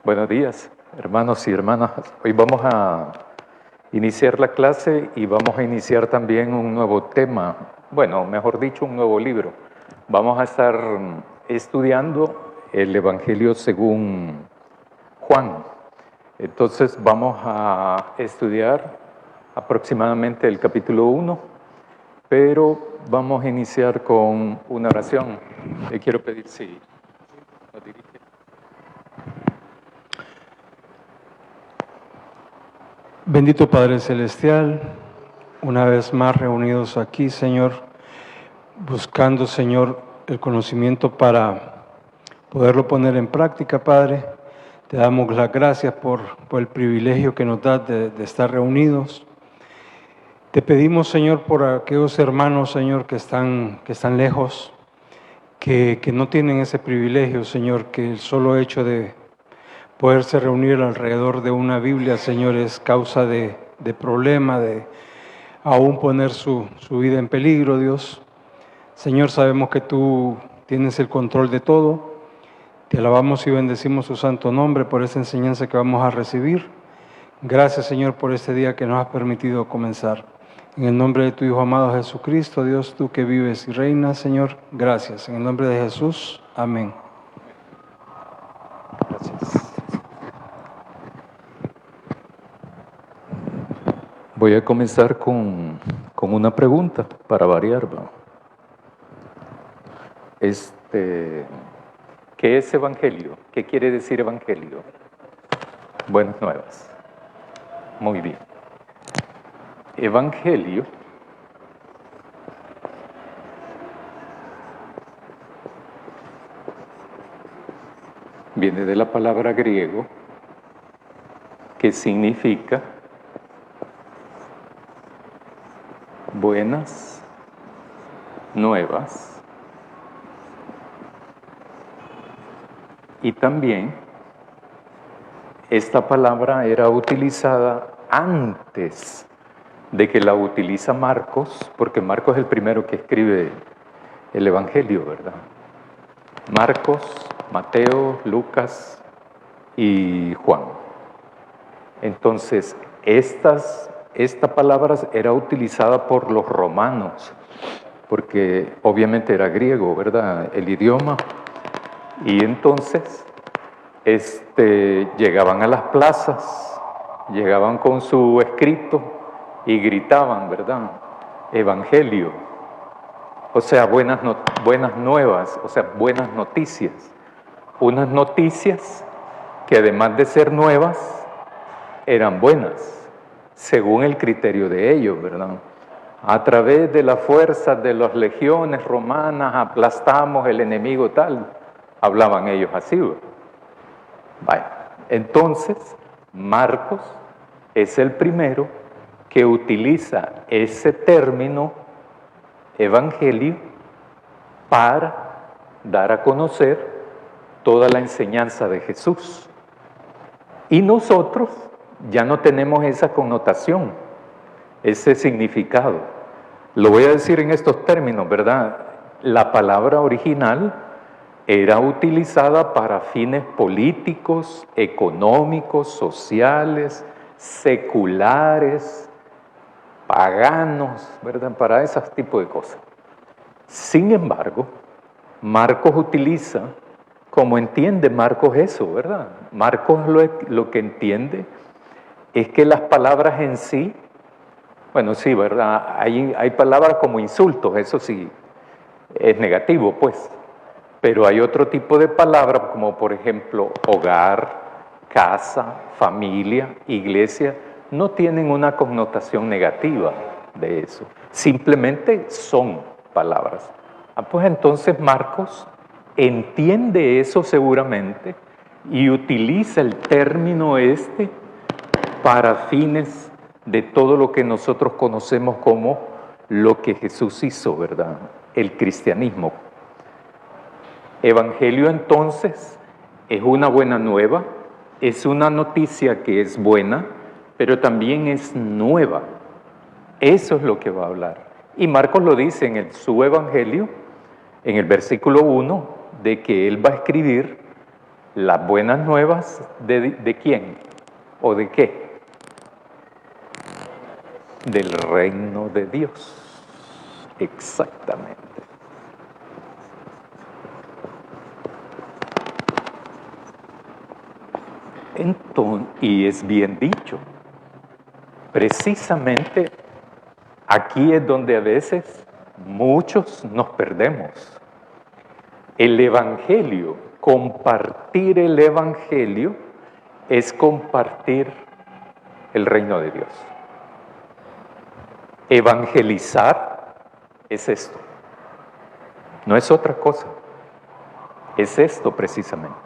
Buenos días, hermanos y hermanas. Hoy vamos a iniciar la clase y vamos a iniciar también un nuevo tema, bueno, mejor dicho, un nuevo libro. Vamos a estar estudiando el Evangelio según Juan. Entonces vamos a estudiar aproximadamente el capítulo 1, pero vamos a iniciar con una oración. Le quiero pedir si nos dirige. Bendito Padre Celestial, una vez más reunidos aquí, Señor, buscando, Señor, el conocimiento para poderlo poner en práctica, Padre. Te damos las gracias por el privilegio que nos das de estar reunidos. Te pedimos, Señor, por aquellos hermanos, Señor, que están lejos, que no tienen ese privilegio, Señor, que el solo hecho de poderse reunir alrededor de una Biblia, Señor, es causa de problema, de aún poner su vida en peligro, Dios. Señor, sabemos que tú tienes el control de todo. Te alabamos y bendecimos su santo nombre por esa enseñanza que vamos a recibir. Gracias, Señor, por este día que nos has permitido comenzar. En el nombre de tu Hijo amado Jesucristo, Dios, tú que vives y reinas, Señor, gracias. En el nombre de Jesús, amén. Gracias. Voy a comenzar con una pregunta para variar. ¿Qué es evangelio? ¿Qué quiere decir evangelio? Buenas nuevas. Muy bien. Evangelio viene de la palabra griego que significa buenas nuevas, y también esta palabra era utilizada antes de que la utiliza Marcos, porque Marcos es el primero que escribe el Evangelio, ¿verdad? Marcos, Mateo, Lucas y Juan. Entonces, esta palabra era utilizada por los romanos, porque obviamente era griego, ¿verdad? El idioma. Y entonces, llegaban a las plazas, llegaban con su escrito y gritaban, ¿verdad? Evangelio. O sea, buenas nuevas, o sea, buenas noticias. Unas noticias que además de ser nuevas, eran buenas, según el criterio de ellos, ¿verdad? A través de la fuerza de las legiones romanas aplastamos el enemigo tal, hablaban ellos así, ¿verdad? Vaya, entonces Marcos es el primero que utiliza ese término evangelio para dar a conocer toda la enseñanza de Jesús. Y nosotros ya no tenemos esa connotación, ese significado. Lo voy a decir en estos términos, ¿verdad? La palabra original era utilizada para fines políticos, económicos, sociales, seculares, paganos, ¿verdad? Para ese tipo de cosas. Sin embargo, Marcos utiliza, como entiende Marcos eso, ¿verdad? Marcos lo que entiende es que las palabras en sí, bueno, sí, ¿verdad? Hay palabras como insultos, eso sí, es negativo, pues. Pero hay otro tipo de palabras, como por ejemplo, hogar, casa, familia, iglesia, no tienen una connotación negativa de eso. Simplemente son palabras. Pues entonces Marcos entiende eso seguramente y utiliza el término para fines de todo lo que nosotros conocemos como lo que Jesús hizo, ¿verdad? El cristianismo. Evangelio entonces es una buena nueva, es una noticia que es buena, pero también es nueva. Eso es lo que va a hablar. Y Marcos lo dice en su Evangelio, en el versículo 1, de que él va a escribir Las buenas nuevas ¿de quién? ¿O de qué? Del reino de Dios. Exactamente. Entonces, y es bien dicho, precisamente aquí es donde a veces muchos nos perdemos. El Evangelio, compartir el Evangelio es compartir el reino de Dios. Evangelizar es esto, no es otra cosa, es esto precisamente.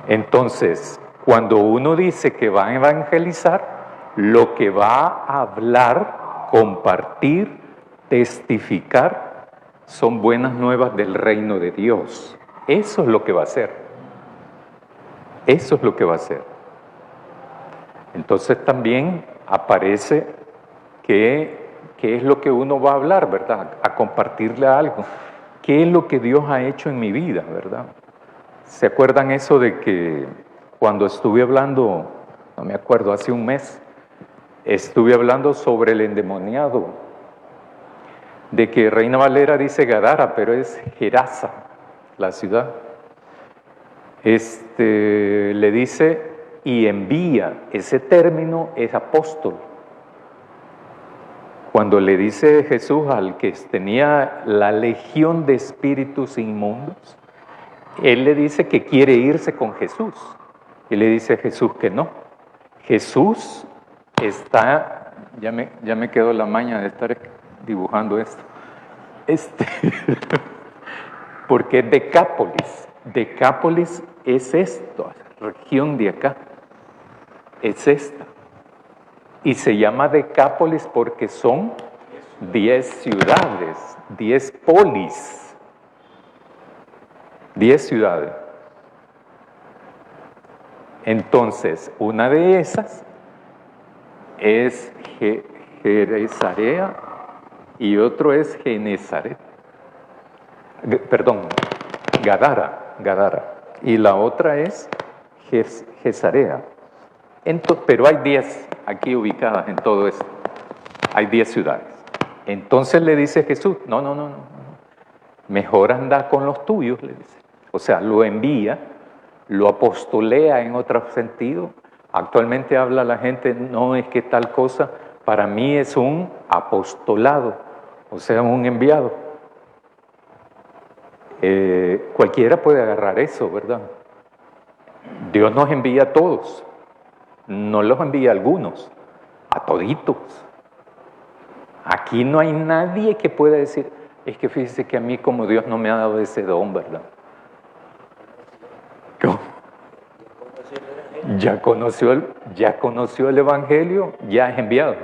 Entonces, cuando uno dice que va a evangelizar, lo que va a hablar, compartir, testificar, son buenas nuevas del reino de Dios. Eso es lo que va a hacer. Eso es lo que va a hacer. Entonces también aparece qué es lo que uno va a hablar, ¿verdad? A compartirle algo. ¿Qué es lo que Dios ha hecho en mi vida, verdad? ¿Se acuerdan eso de que cuando estuve hablando, no me acuerdo, hace un mes, estuve hablando sobre el endemoniado, de que Reina Valera dice Gadara, pero es Gerasa, la ciudad. Le dice y envía, ese término es apóstol. Cuando le dice Jesús al que tenía la legión de espíritus inmundos, él le dice que quiere irse con Jesús. Y le dice a Jesús que no. Jesús está, ya me quedó la maña de estar dibujando esto. Porque es Decápolis. Decápolis es esto, región de acá. Es esta. Y se llama Decápolis porque son 10 ciudades, 10 polis. 10 ciudades. Entonces, una de esas es Genesarea y otro es Genezaret. Perdón, Gadara. Y la otra es Gesarea. Pero hay 10 aquí ubicadas en todo esto. Hay 10 ciudades. Entonces le dice Jesús, no. Mejor anda con los tuyos, le dice. O sea, lo envía, lo apostolea en otro sentido. Actualmente habla la gente, no es que tal cosa, para mí es un apostolado, o sea, un enviado. Cualquiera puede agarrar eso, ¿verdad? Dios nos envía a todos, no los envía a algunos, a toditos. Aquí no hay nadie que pueda decir, es que fíjese que a mí como Dios no me ha dado ese don, ¿verdad? ¿Cómo? Ya conoció el Evangelio, ya es enviado.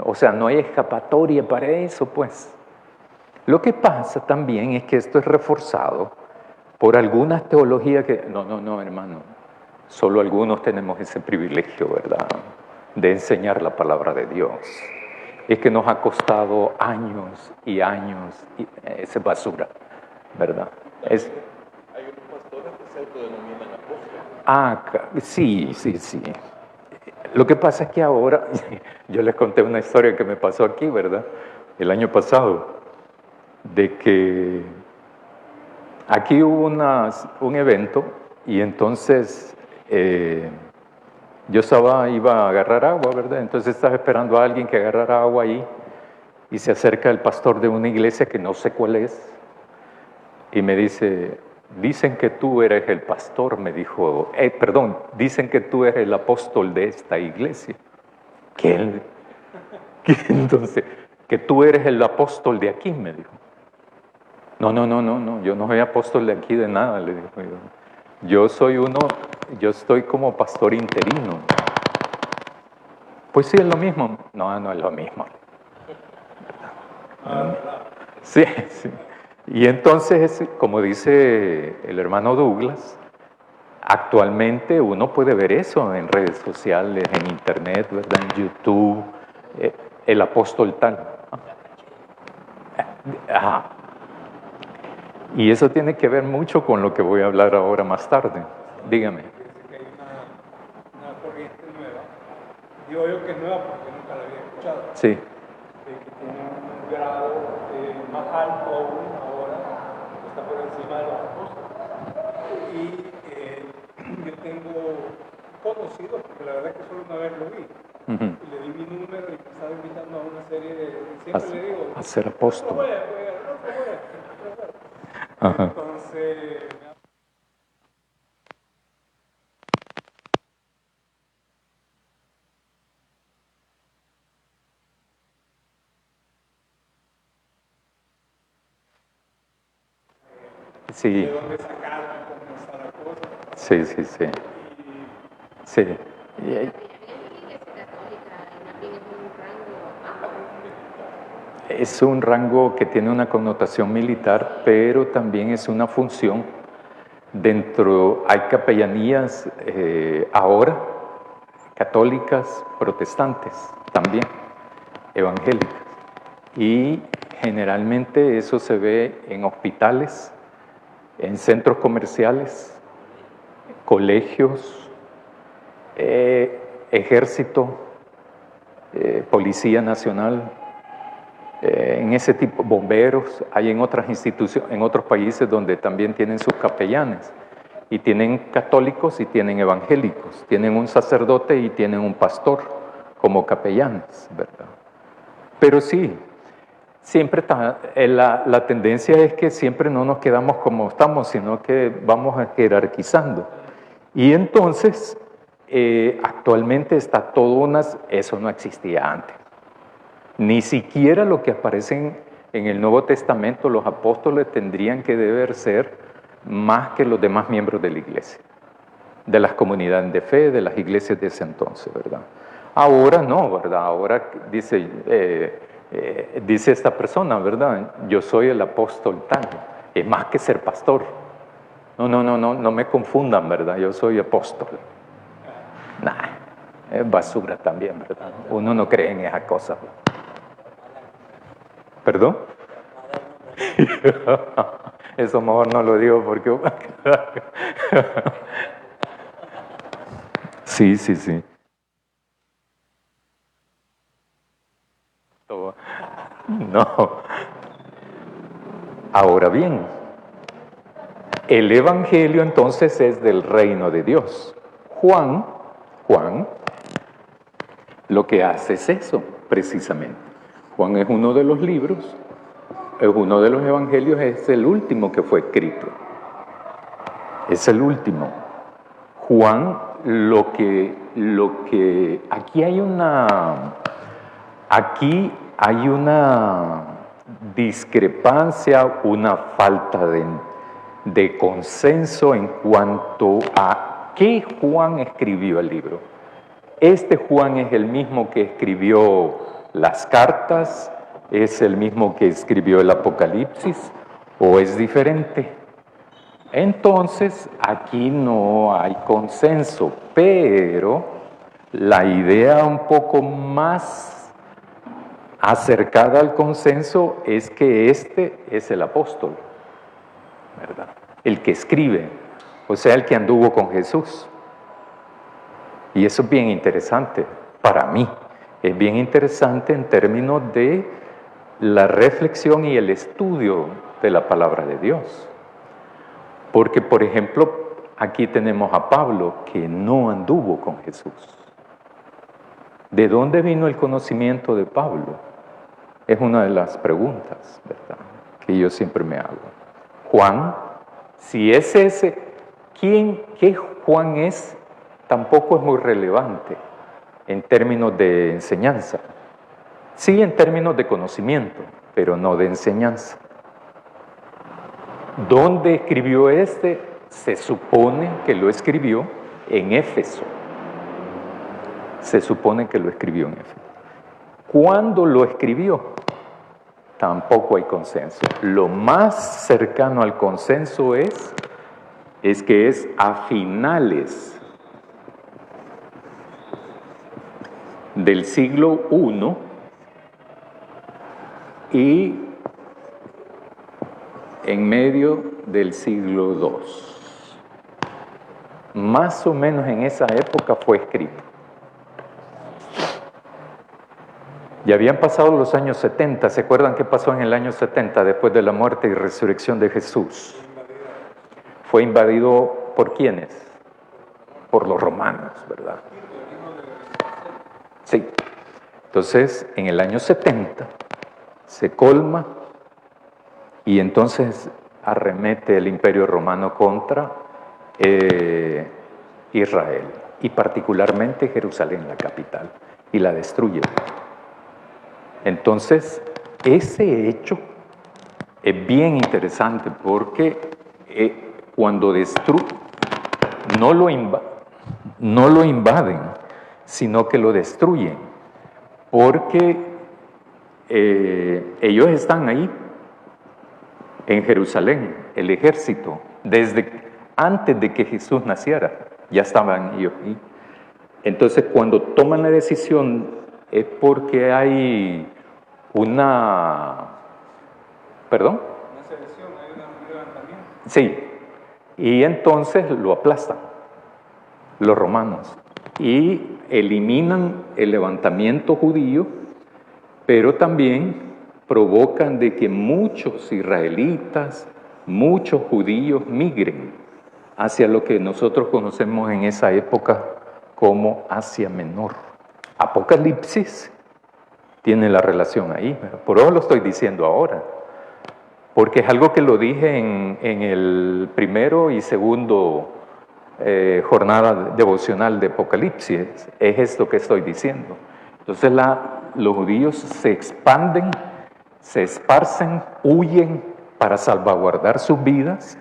O sea, no hay escapatoria para eso, pues. Lo que pasa también es que esto es reforzado por algunas teologías que... No, hermano. Solo algunos tenemos ese privilegio, ¿verdad? De enseñar la palabra de Dios. Es que nos ha costado años y años, y esa es basura, ¿verdad? Hay unos pastores que se autodenominan apóstoles. Sí. Lo que pasa es que ahora, yo les conté una historia que me pasó aquí, ¿verdad? El año pasado, de que aquí hubo un evento y entonces yo iba a agarrar agua, ¿verdad? Entonces estaba esperando a alguien que agarrara agua ahí y se acerca el pastor de una iglesia que no sé cuál es y me dice, dicen que tú eres el pastor, me dijo, dicen que tú eres el apóstol de esta iglesia. ¿Qué? Entonces, que tú eres el apóstol de aquí, me dijo. No, yo no soy apóstol de aquí de nada, le digo yo. Yo estoy como pastor interino. Pues sí, es lo mismo. No es lo mismo. Sí. Y entonces, como dice el hermano Douglas, actualmente uno puede ver eso en redes sociales, en internet, ¿verdad? En YouTube, el apóstol tal. Y eso tiene que ver mucho con lo que voy a hablar ahora más tarde. Dígame. Fíjense que hay una corriente nueva, digo yo que nueva porque nunca la había escuchado, Sí, de que tiene un grado más alto aún ahora, está por encima de los apóstoles. Y yo tengo conocidos, porque la verdad es que solo una vez lo vi, ujú, y le di mi número y me estaba invitando a una serie de... Siempre le digo, a ser apóstol. no te voy a. Ajá. Entonces... Sí, de dónde sacarlo, cómo está la cosa. sí, sí, sí. Sí. Y- La Iglesia Católica también es un rango bajo. Es un rango que tiene una connotación militar, pero también es una función. Dentro hay capellanías ahora, católicas, protestantes, también evangélicas. Y generalmente eso se ve en hospitales, en centros comerciales, colegios, ejército, policía nacional, en ese tipo, bomberos, hay en otras instituciones, en otros países donde también tienen sus capellanes, y tienen católicos y tienen evangélicos, tienen un sacerdote y tienen un pastor como capellanes, ¿verdad? Pero sí, siempre la tendencia es que siempre no nos quedamos como estamos, sino que vamos jerarquizando. Y entonces, actualmente está todo eso no existía antes. Ni siquiera lo que aparece en el Nuevo Testamento, los apóstoles tendrían que deber ser más que los demás miembros de la iglesia, de las comunidades de fe, de las iglesias de ese entonces, ¿verdad? Ahora no, ¿verdad? Ahora dice esta persona, ¿verdad? Yo soy el apóstol tal, es más que ser pastor. No me confundan, ¿verdad? Yo soy apóstol. Nah, es basura también, ¿verdad? Uno no cree en esas cosas. ¿Perdón? Eso mejor no lo digo porque... Sí, sí, sí. No. Ahora bien, el Evangelio entonces es del reino de Dios. Juan, lo que hace es eso, precisamente. Juan es uno de los libros, es uno de los evangelios, es el último que fue escrito. Es el último. Juan, aquí hay una discrepancia, una falta de consenso en cuanto a qué Juan escribió el libro. Este Juan es el mismo que escribió las cartas, es el mismo que escribió el Apocalipsis, o es diferente. Entonces, aquí no hay consenso, pero la idea un poco más acercada al consenso es que este es el apóstol, ¿verdad? El que escribe, o sea, el que anduvo con Jesús. Y eso es bien interesante para mí. Es bien interesante en términos de la reflexión y el estudio de la palabra de Dios. Porque, por ejemplo, aquí tenemos a Pablo que no anduvo con Jesús. ¿De dónde vino el conocimiento de Pablo? Es una de las preguntas, ¿verdad?, que yo siempre me hago. Juan, si es ese, ¿qué Juan es? Tampoco es muy relevante en términos de enseñanza. Sí en términos de conocimiento, pero no de enseñanza. ¿Dónde escribió este? Se supone que lo escribió en Éfeso. Se supone que lo escribió en Éfeso. ¿Cuándo lo escribió? Tampoco hay consenso. Lo más cercano al consenso es que es a finales del siglo I y en medio del siglo II. Más o menos en esa época fue escrito. Ya habían pasado los años 70. ¿Se acuerdan qué pasó en el año 70 después de la muerte y resurrección de Jesús? Fue invadido ¿por quiénes? Por los romanos, ¿verdad? Sí. Entonces, en el año 70 se colma y entonces arremete el Imperio Romano contra Israel y particularmente Jerusalén, la capital, y la destruye. Entonces, ese hecho es bien interesante porque cuando no lo invaden, sino que lo destruyen, porque ellos están ahí, en Jerusalén, el ejército, desde antes de que Jesús naciera, ya estaban ellos ahí. Entonces, cuando toman la decisión es porque hay ¿perdón? Una selección, hay un levantamiento. Sí, y entonces lo aplastan los romanos y eliminan el levantamiento judío, pero también provocan de que muchos israelitas, muchos judíos migren hacia lo que nosotros conocemos en esa época como Asia Menor. Apocalipsis tiene la relación ahí, por eso lo estoy diciendo ahora, porque es algo que lo dije en el primero y segundo jornada devocional de Apocalipsis, es esto que estoy diciendo. Entonces los judíos se expanden, se esparcen, huyen para salvaguardar sus vidas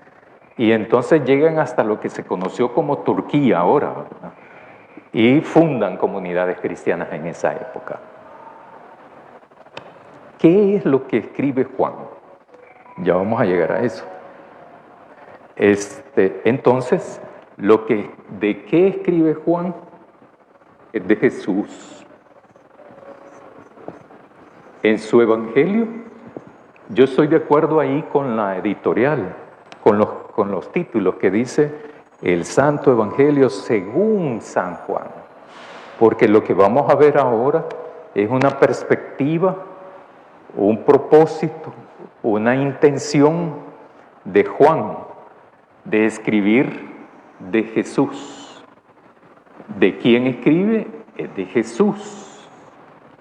y entonces llegan hasta lo que se conoció como Turquía ahora, ¿verdad? Y fundan comunidades cristianas en esa época. ¿Qué es lo que escribe Juan? Ya vamos a llegar a eso. Entonces, ¿de qué escribe Juan? Es de Jesús. En su evangelio, yo estoy de acuerdo ahí con la editorial, con los títulos que dice el Santo Evangelio según San Juan, porque lo que vamos a ver ahora es una perspectiva, un propósito, una intención de Juan de escribir de Jesús. ¿De quién escribe? Es de Jesús.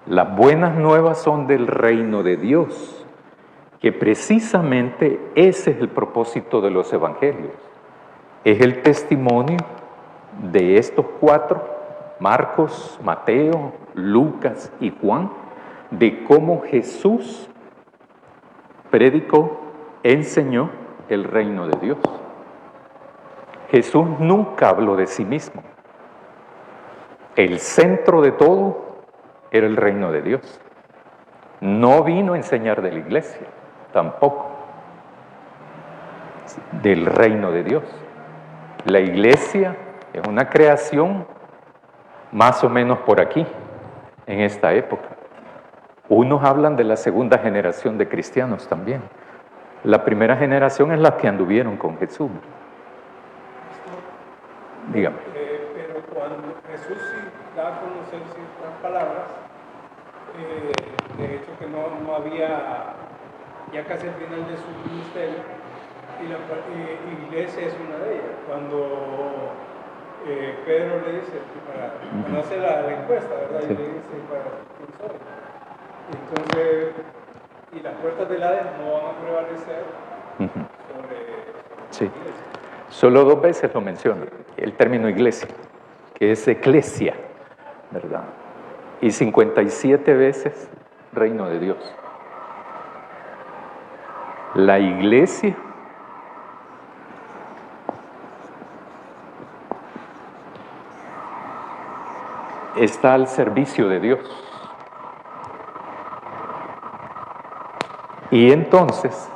Las buenas nuevas son del reino de Dios, que precisamente ese es el propósito de los evangelios. Es el testimonio de estos cuatro, Marcos, Mateo, Lucas y Juan, de cómo Jesús predicó, enseñó el reino de Dios. Jesús nunca habló de sí mismo. El centro de todo era el reino de Dios. No vino a enseñar de la iglesia, tampoco. Del reino de Dios. La iglesia es una creación más o menos por aquí, en esta época. Unos hablan de la segunda generación de cristianos también. La primera generación es la que anduvieron con Jesús. Dígame. Pero cuando Jesús sí da a conocer ciertas palabras, de hecho que no había, ya casi al final de su ministerio, y la iglesia es una de ellas. Cuando Pedro le dice, cuando hace la encuesta, ¿verdad? Sí. Y le dice, ¿quién soy? Entonces, y las puertas del Hades no van a prevalecer sobre sí. la iglesia. Solo 2 veces lo menciona, el término iglesia, que es eclesia, ¿verdad? Y 57 veces reino de Dios. La iglesia está al servicio de Dios. Y entonces,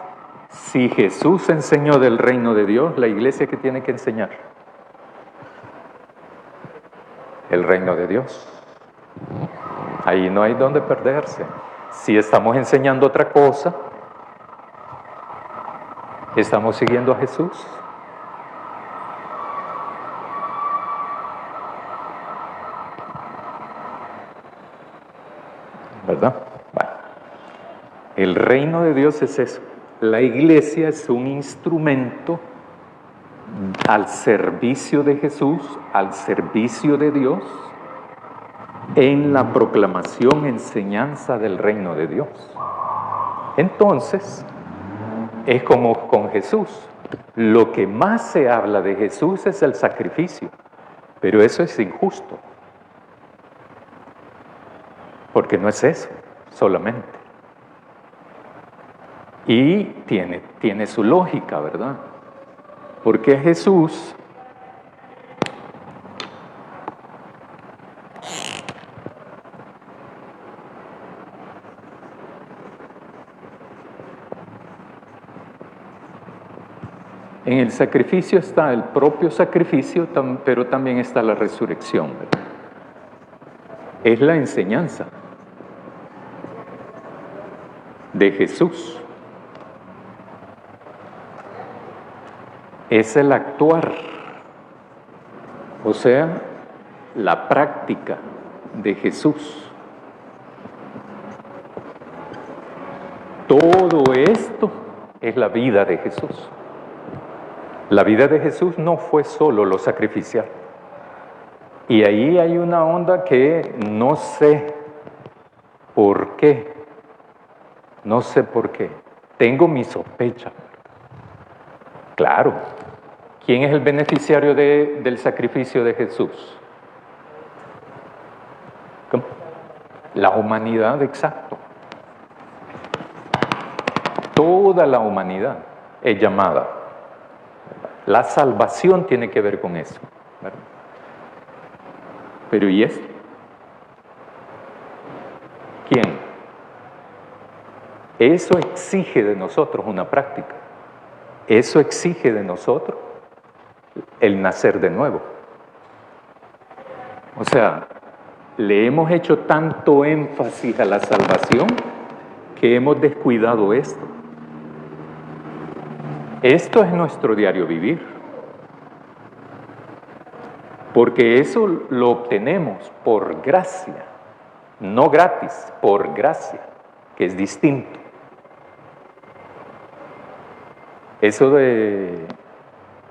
si Jesús enseñó del reino de Dios, la iglesia, ¿qué tiene que enseñar? El reino de Dios. Ahí no hay donde perderse. Si estamos enseñando otra cosa, ¿Estamos siguiendo a Jesús? ¿Verdad? Bueno, el reino de Dios es eso. La iglesia es un instrumento al servicio de Jesús, al servicio de Dios, en la proclamación, enseñanza del reino de Dios. Entonces, es como con Jesús. Lo que más se habla de Jesús es el sacrificio, pero eso es injusto, porque no es eso solamente. Y tiene su lógica, ¿verdad? Porque Jesús en el sacrificio está el propio sacrificio, pero también está la resurrección, ¿verdad? Es la enseñanza de Jesús. Es el actuar, o sea, la práctica de Jesús. Todo esto es la vida de Jesús. La vida de Jesús no fue solo lo sacrificial. Y ahí hay una onda que no sé por qué. No sé por qué. Tengo mi sospecha. Claro. ¿Quién es el beneficiario del sacrificio de Jesús? ¿Cómo? La humanidad, exacto. Toda la humanidad es llamada. La salvación tiene que ver con eso, ¿verdad? Pero ¿y esto? ¿Quién? Eso exige de nosotros una práctica. Eso exige de nosotros el nacer de nuevo. O sea, le hemos hecho tanto énfasis a la salvación que hemos descuidado esto. Esto es nuestro diario vivir. Porque eso lo obtenemos por gracia, no gratis, por gracia, que es distinto. Eso en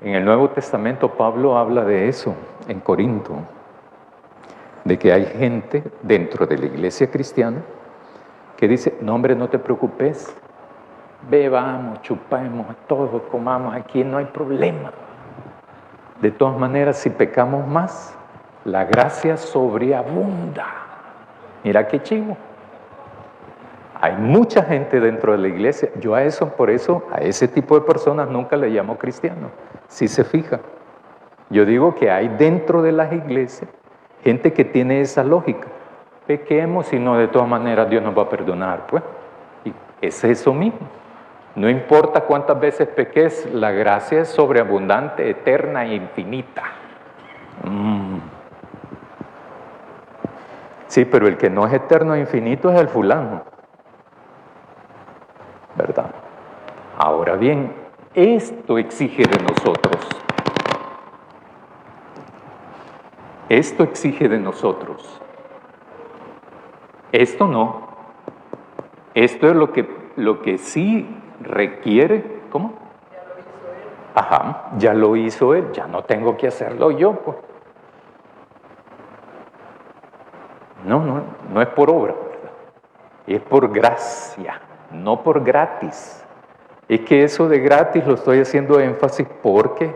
el Nuevo Testamento Pablo habla de eso en Corinto, de que hay gente dentro de la iglesia cristiana que dice, no hombre, no te preocupes, bebamos, chupemos, todos comamos, aquí no hay problema. De todas maneras, si pecamos más, la gracia sobreabunda. Mira qué chivo. Hay mucha gente dentro de la iglesia. Yo por eso, a ese tipo de personas nunca le llamo cristiano. Si se fija. Yo digo que hay dentro de las iglesias gente que tiene esa lógica. Pequemos y no, de todas maneras Dios nos va a perdonar. Pues, y es eso mismo. No importa cuántas veces peques, la gracia es sobreabundante, eterna e infinita. Sí, pero el que no es eterno e infinito es el fulano. ¿Verdad? Ahora bien, esto exige de nosotros. Esto exige de nosotros. Esto no. Esto es lo que sí requiere. ¿Cómo? Ya lo hizo él. Ajá, ya lo hizo él, ya no tengo que hacerlo yo, pues. No es por obra, ¿verdad? Es por gracia, no por gratis. Es que eso de gratis lo estoy haciendo énfasis porque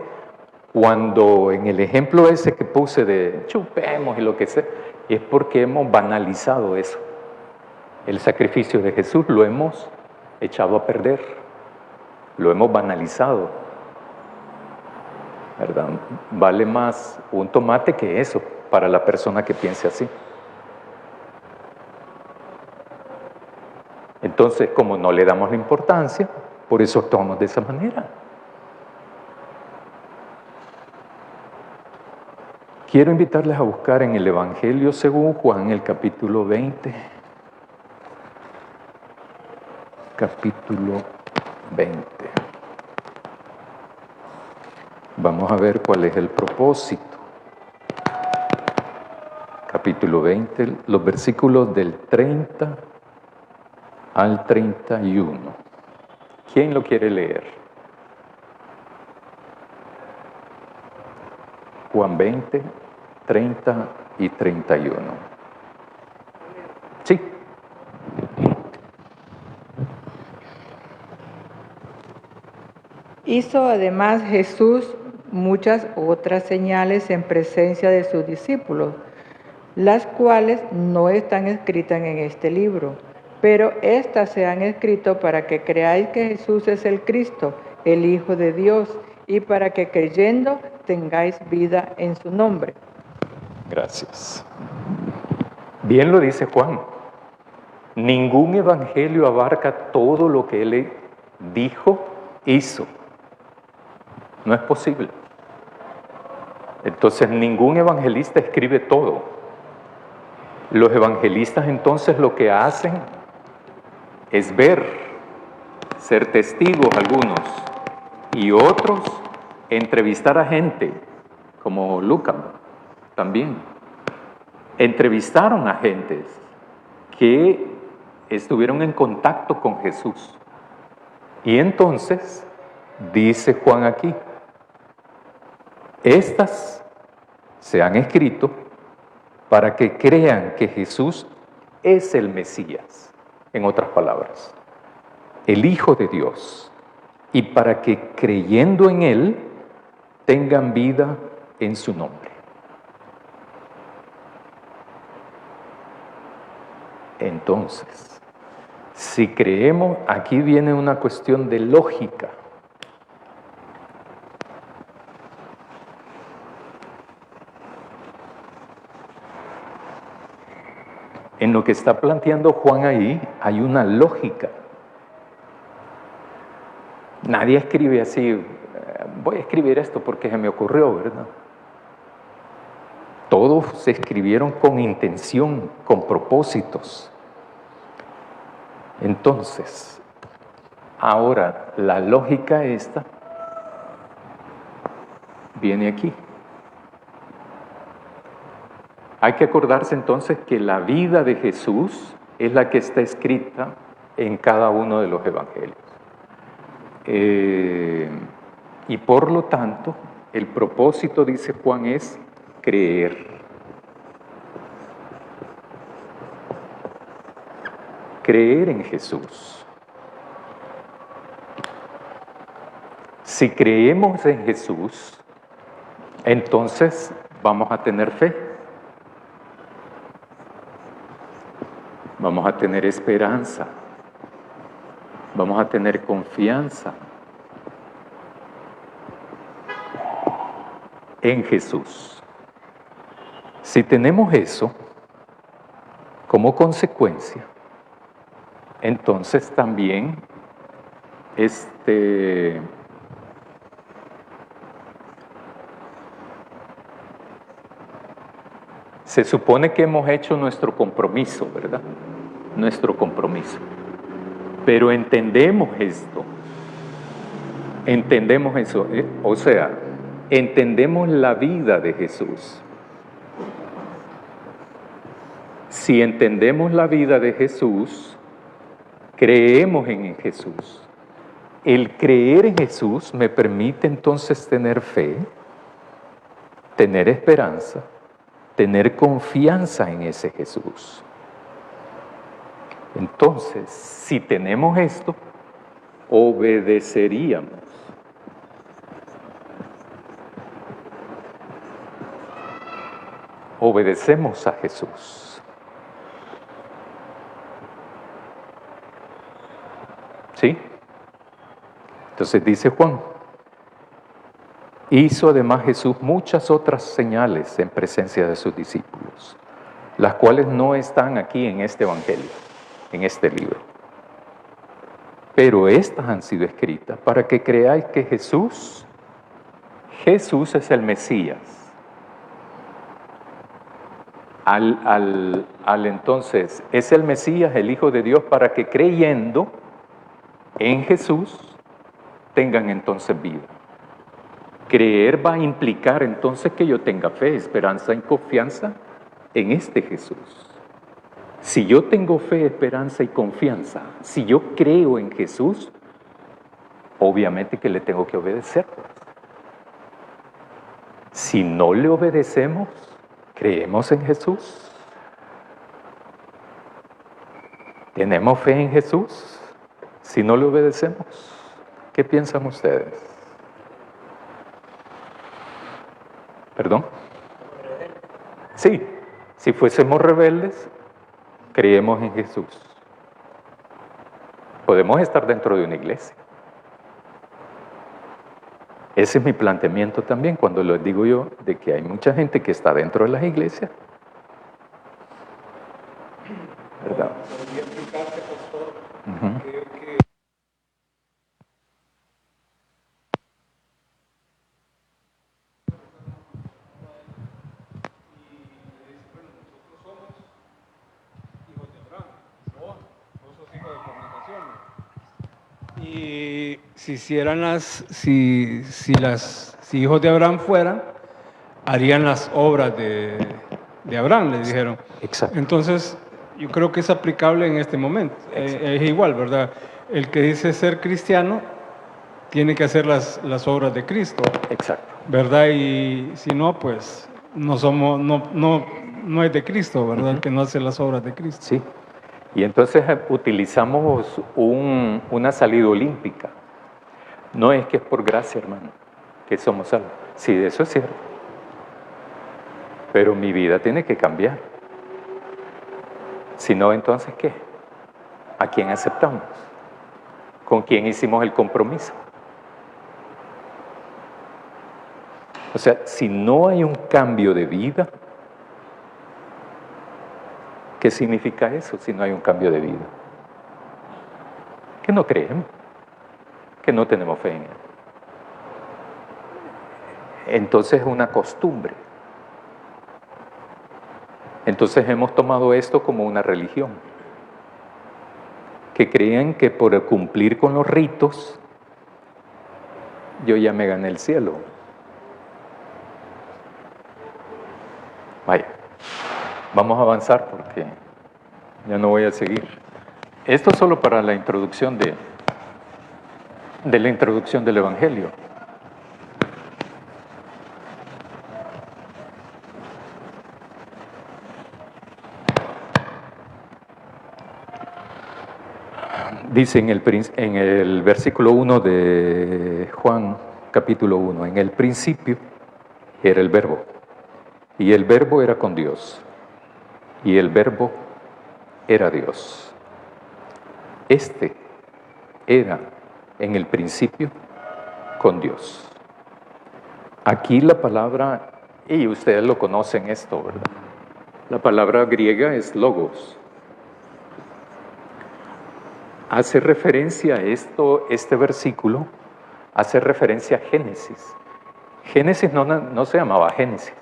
cuando en el ejemplo ese que puse de chupemos y lo que sea, es porque hemos banalizado eso. El sacrificio de Jesús lo hemos echado a perder, lo hemos banalizado, ¿verdad? Vale más un tomate que eso para la persona que piense así. Entonces, como no le damos la importancia, por eso actuamos de esa manera. Quiero invitarles a buscar en el Evangelio según Juan, el capítulo 20. Capítulo 20. Vamos a ver cuál es el propósito. Capítulo 20, los versículos del 30 al 31. ¿Quién lo quiere leer? Juan 20, 30 y 31. Sí. Hizo además Jesús muchas otras señales en presencia de sus discípulos, las cuales no están escritas en este libro, pero éstas se han escrito para que creáis que Jesús es el Cristo, el Hijo de Dios, y para que creyendo tengáis vida en su nombre. Gracias. Bien lo dice Juan. Ningún evangelio abarca todo lo que él dijo, hizo. No es posible. Entonces, ningún evangelista escribe todo. Los evangelistas entonces lo que hacen es ver, ser testigos algunos, y otros entrevistar a gente, como Lucas también. Entrevistaron a gentes que estuvieron en contacto con Jesús. Y entonces, dice Juan aquí, estas se han escrito para que crean que Jesús es el Mesías, en otras palabras, el Hijo de Dios, y para que creyendo en Él tengan vida en su nombre. Entonces, si creemos, aquí viene una cuestión de lógica. En lo que está planteando Juan ahí hay una lógica. Nadie escribe así, voy a escribir esto porque se me ocurrió, ¿verdad? Todos se escribieron con intención, con propósitos. Entonces, ahora la lógica esta viene aquí. Hay que acordarse entonces que la vida de Jesús es la que está escrita en cada uno de los evangelios. Y por lo tanto, el propósito, dice Juan, es creer. Creer en Jesús. Si creemos en Jesús, entonces vamos a tener fe. Vamos a tener esperanza, vamos a tener confianza en Jesús. Si tenemos eso como consecuencia, entonces también se supone que hemos hecho nuestro compromiso, ¿verdad? Nuestro compromiso. Pero entendemos esto. Entendemos eso. O sea, entendemos la vida de Jesús. Si entendemos la vida de Jesús, creemos en Jesús. El creer en Jesús me permite entonces tener fe, tener esperanza, tener confianza en ese Jesús. Entonces, si tenemos esto, obedeceríamos. Obedecemos a Jesús. ¿Sí? Entonces dice Juan, hizo además Jesús muchas otras señales en presencia de sus discípulos, las cuales no están aquí en este evangelio, en este libro. Pero estas han sido escritas para que creáis que Jesús es el Mesías. Entonces, es el Mesías, el Hijo de Dios, para que creyendo en Jesús tengan entonces vida. Creer va a implicar entonces que yo tenga fe, esperanza y confianza en este Jesús. Si yo tengo fe, esperanza y confianza, si yo creo en Jesús, obviamente que le tengo que obedecer. Si no le obedecemos, ¿creemos en Jesús? ¿Tenemos fe en Jesús? Si no le obedecemos, ¿qué piensan ustedes? ¿Perdón? Sí, si fuésemos rebeldes, creemos en Jesús. Podemos estar dentro de una iglesia. Ese es mi planteamiento también cuando les digo yo de que hay mucha gente que está dentro de las iglesias. ¿Verdad? Podría explicarse, pastor, creo que hijos de Abraham, vos sos hijo de fornicación. Y si hijos de Abraham fueran, harían las obras de Abraham, le dijeron. Exacto. Entonces, yo creo que es aplicable en este momento. Es igual, ¿verdad? El que dice ser cristiano tiene que hacer las obras de Cristo, Exacto. ¿verdad? Y si no, pues no es de Cristo, ¿verdad? El que no hace las obras de Cristo. Sí. Y entonces utilizamos una salida olímpica. No es que es por gracia, hermano, que somos salvos. Sí, eso es cierto. Pero mi vida tiene que cambiar. Si no, entonces, ¿qué? ¿A quién aceptamos? ¿Con quién hicimos el compromiso? O sea, si no hay un cambio de vida, ¿qué significa eso si no hay un cambio de vida? Que no creemos, que no tenemos fe en Él. Entonces es una costumbre. Entonces hemos tomado esto como una religión, que creen que por cumplir con los ritos, yo ya me gané el cielo. Vaya, vamos a avanzar porque ya no voy a seguir. Esto es solo para la introducción de la introducción del Evangelio. Dice en el versículo 1 de Juan, capítulo 1, en el principio era el Verbo, y el Verbo era con Dios, y el Verbo era Dios. Este era en el principio con Dios. Aquí la palabra, y ustedes lo conocen esto, ¿verdad? La palabra griega es logos. Hace referencia a esto, este versículo, hace referencia a Génesis. Génesis no se llamaba Génesis.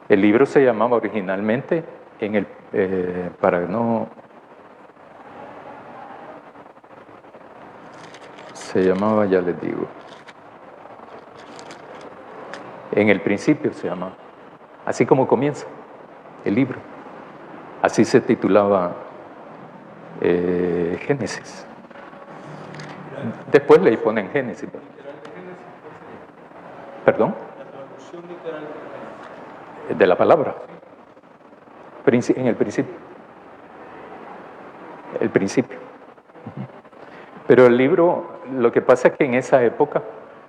El libro se llamaba originalmente, se llamaba, ya les digo, en el principio se llamaba, así como comienza el libro. Así se titulaba Génesis. Después le ponen Génesis. ¿Perdón? De la palabra. En el principio. El principio. Pero el libro, lo que pasa es que en esa época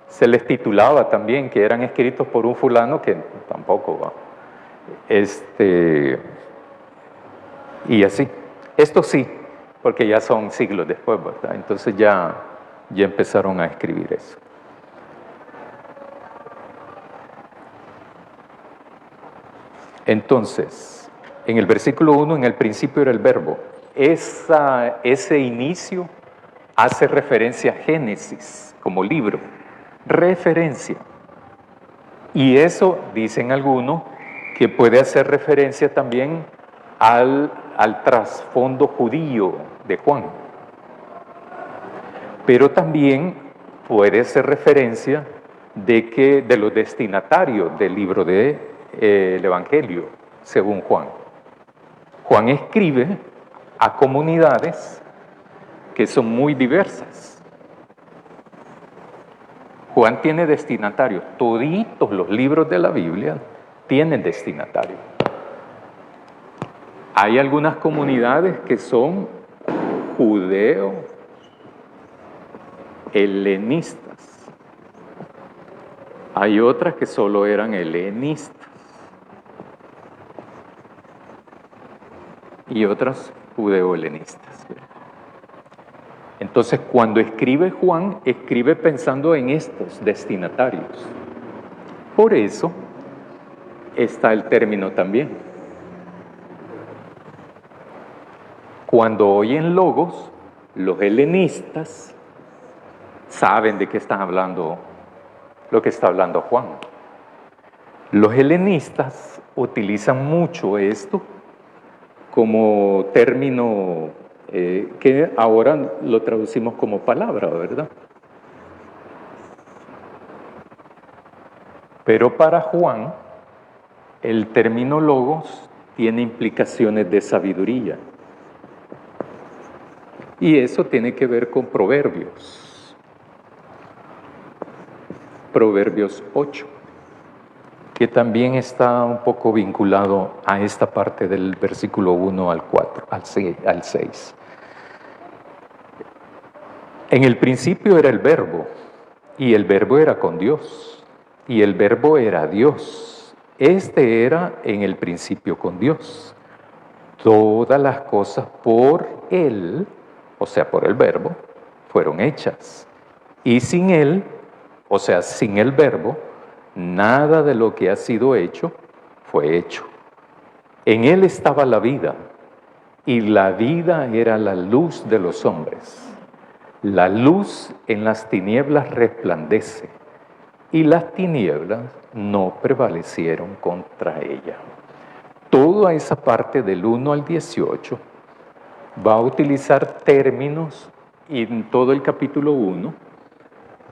se les titulaba también que eran escritos por un fulano que tampoco va. Y así. Esto sí, porque ya son siglos después, ¿verdad? Entonces ya empezaron a escribir eso. Entonces, en el versículo 1, en el principio era el Verbo. Ese inicio hace referencia a Génesis como libro. Referencia. Y eso, dicen algunos, que puede hacer referencia también al trasfondo judío de Juan. Pero también puede hacer referencia de los destinatarios del libro de el Evangelio, según Juan. Juan escribe a comunidades que son muy diversas. Juan tiene destinatarios. Toditos los libros de la Biblia tienen destinatarios. Hay algunas comunidades que son judeo helenistas. Hay otras que solo eran helenistas. Y otras judeo-helenistas. Entonces, cuando escribe Juan, escribe pensando en estos destinatarios. Por eso está el término también. Cuando oyen logos, los helenistas saben de qué están hablando, lo que está hablando Juan. Los helenistas utilizan mucho esto como término que ahora lo traducimos como palabra, ¿verdad? Pero para Juan, el término logos tiene implicaciones de sabiduría. Y eso tiene que ver con Proverbios. Proverbios 8, que también está un poco vinculado a esta parte del versículo 1 al 4, al 6. En el principio era el Verbo, y el Verbo era con Dios, y el Verbo era Dios. Este era en el principio con Dios. Todas las cosas por Él, o sea, por el Verbo, fueron hechas. Y sin Él, o sea, sin el Verbo, nada de lo que ha sido hecho fue hecho. En Él estaba la vida, y la vida era la luz de los hombres. La luz en las tinieblas resplandece, y las tinieblas no prevalecieron contra ella. Toda esa parte del 1 al 18 va a utilizar términos en todo el capítulo 1,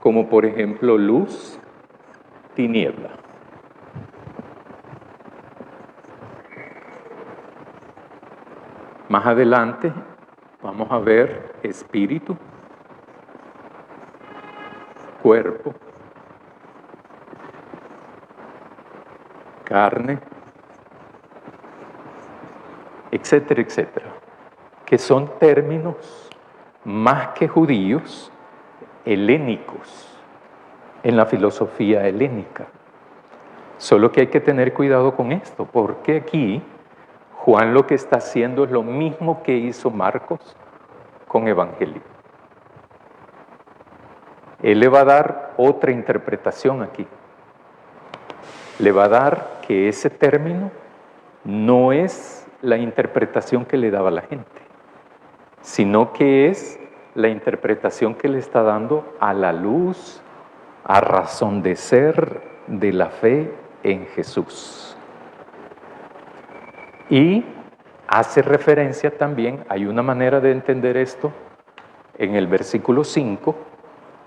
como por ejemplo luz, tiniebla. Más adelante vamos a ver espíritu, cuerpo, carne, etcétera, etcétera, que son términos más que judíos, helénicos, en la filosofía helénica. Solo que hay que tener cuidado con esto, porque aquí Juan lo que está haciendo es lo mismo que hizo Marcos con Evangelio. Él le va a dar otra interpretación aquí. Le va a dar que ese término no es la interpretación que le daba la gente, sino que es la interpretación que le está dando a la luz, a razón de ser de la fe en Jesús. Y hace referencia también, hay una manera de entender esto, en el versículo 5,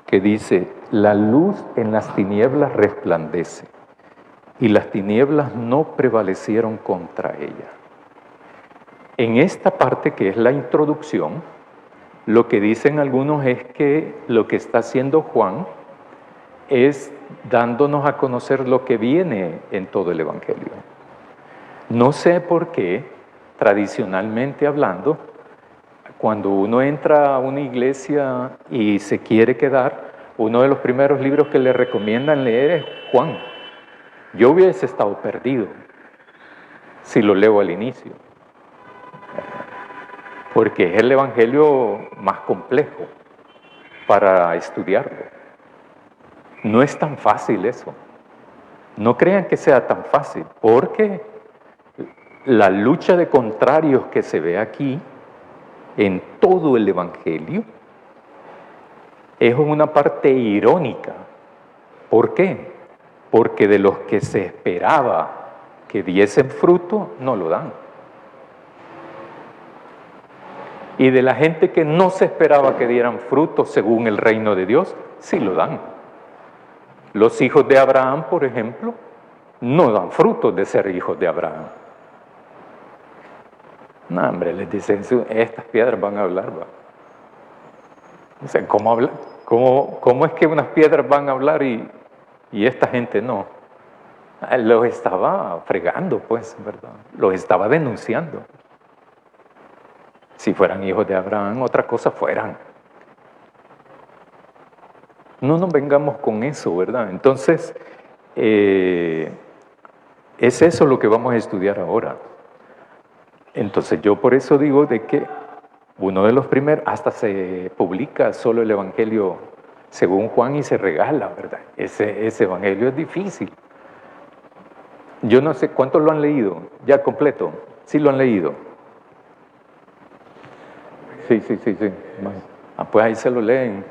que dice, la luz en las tinieblas resplandece, y las tinieblas no prevalecieron contra ella. En esta parte que es la introducción, lo que dicen algunos es que lo que está haciendo Juan es dándonos a conocer lo que viene en todo el Evangelio. No sé por qué, tradicionalmente hablando, cuando uno entra a una iglesia y se quiere quedar, uno de los primeros libros que le recomiendan leer es Juan. Yo hubiese estado perdido si lo leo al inicio, porque es el evangelio más complejo para estudiarlo. No es tan fácil eso. No crean que sea tan fácil, porque la lucha de contrarios que se ve aquí en todo el evangelio es una parte irónica. ¿Por qué? Porque de los que se esperaba que diesen fruto, no lo dan. Y de la gente que no se esperaba que dieran fruto según el reino de Dios, sí lo dan. Los hijos de Abraham, por ejemplo, no dan frutos de ser hijos de Abraham. No, hombre, les dicen, estas piedras van a hablar, va. O sea, ¿cómo es que unas piedras van a hablar y esta gente no? Los estaba fregando, pues, ¿verdad? Los estaba denunciando. Si fueran hijos de Abraham, otra cosa fueran. No nos vengamos con eso, ¿verdad? Entonces, es eso lo que vamos a estudiar ahora. Entonces, yo por eso digo de que uno de los primeros, hasta se publica solo el Evangelio según Juan y se regala, ¿verdad? Ese Evangelio es difícil. Yo no sé cuántos lo han leído, ya completo. ¿Sí lo han leído? Sí. Pues ahí se lo leen,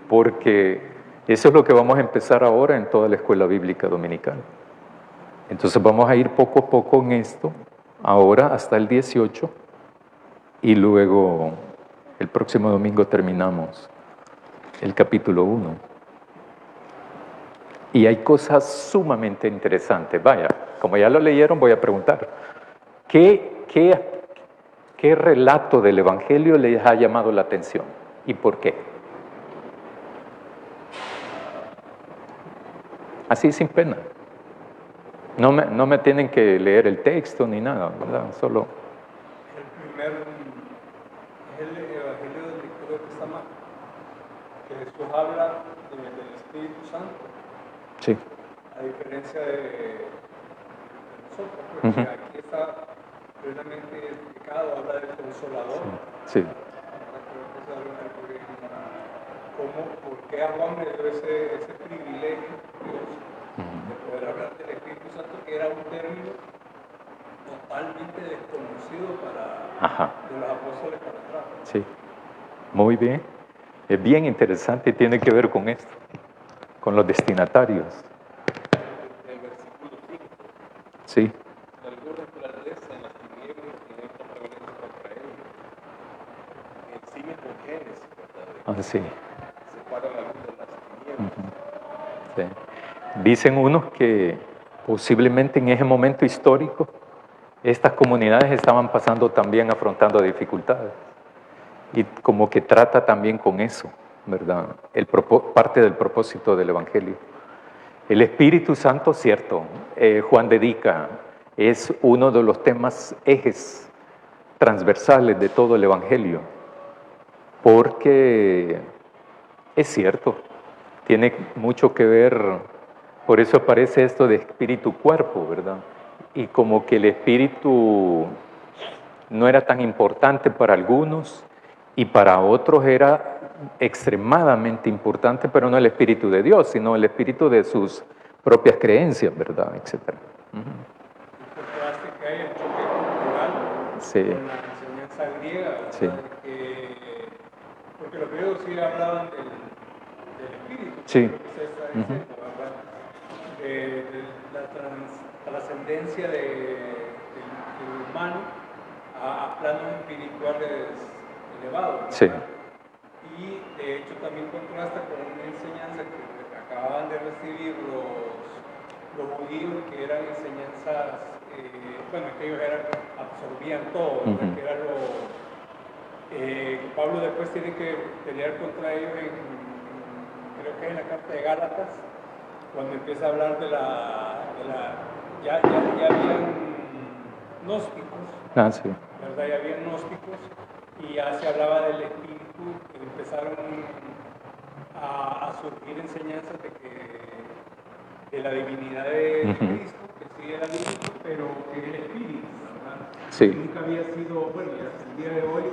porque eso es lo que vamos a empezar ahora en toda la escuela bíblica dominical. Entonces vamos a ir poco a poco en esto, ahora hasta el 18, y luego el próximo domingo terminamos el capítulo 1. Y hay cosas sumamente interesantes. Vaya, como ya lo leyeron, voy a preguntar, ¿qué relato del Evangelio les ha llamado la atención? ¿Y por qué? Así sin pena. No me tienen que leer el texto ni nada, ¿verdad? Solo... El primero es el Evangelio donde creo que está mal, que Jesús habla del Espíritu Santo. Sí. A diferencia de nosotros, porque aquí está plenamente explicado, habla del Consolador. Sí. ¿Por qué a Juan le dio ese privilegio, Dios, de poder hablar del Espíritu Santo, que era un término totalmente desconocido de los apóstoles para atrás? Sí, muy bien. Es bien interesante y tiene que ver con esto, con los destinatarios. El versículo 5. Sí. Algunos resplandecen en las tinieblas y no prevalecen contra ellos. En sí mismo Génesis, ¿verdad? Sí. Separa la luz de las tinieblas. Sí. Dicen unos que posiblemente en ese momento histórico estas comunidades estaban pasando también, afrontando dificultades. Y como que trata también con eso, ¿verdad? Parte del propósito del Evangelio. El Espíritu Santo, cierto, Juan dedica, es uno de los temas, ejes transversales de todo el Evangelio, porque es cierto, tiene mucho que ver, por eso aparece esto de espíritu-cuerpo, ¿verdad? Y como que el espíritu no era tan importante para algunos y para otros era extremadamente importante, pero no el espíritu de Dios, sino el espíritu de sus propias creencias, ¿verdad? Etcétera. Porque hace que haya choque cultural con la enseñanza griega, ¿verdad? Sí. Porque los griegos sí hablaban del espíritu, Sí. que se está diciendo, ¿verdad? De la trascendencia del humano a planos espirituales elevados, ¿verdad? Sí. Y de hecho también contrasta con una enseñanza que acababan de recibir los judíos, que eran enseñanzas, que ellos absorbían todo, que era Pablo después tiene que pelear contra ellos creo que en la carta de Gálatas, cuando empieza a hablar ya habían gnósticos, ¿verdad? Ya habían gnósticos y ya se hablaba del espíritu, que empezaron a surgir enseñanzas de la divinidad de Cristo, que sí era divino, pero que es el espíritu, ¿verdad? Sí. Nunca había sido, bueno, y hasta el día de hoy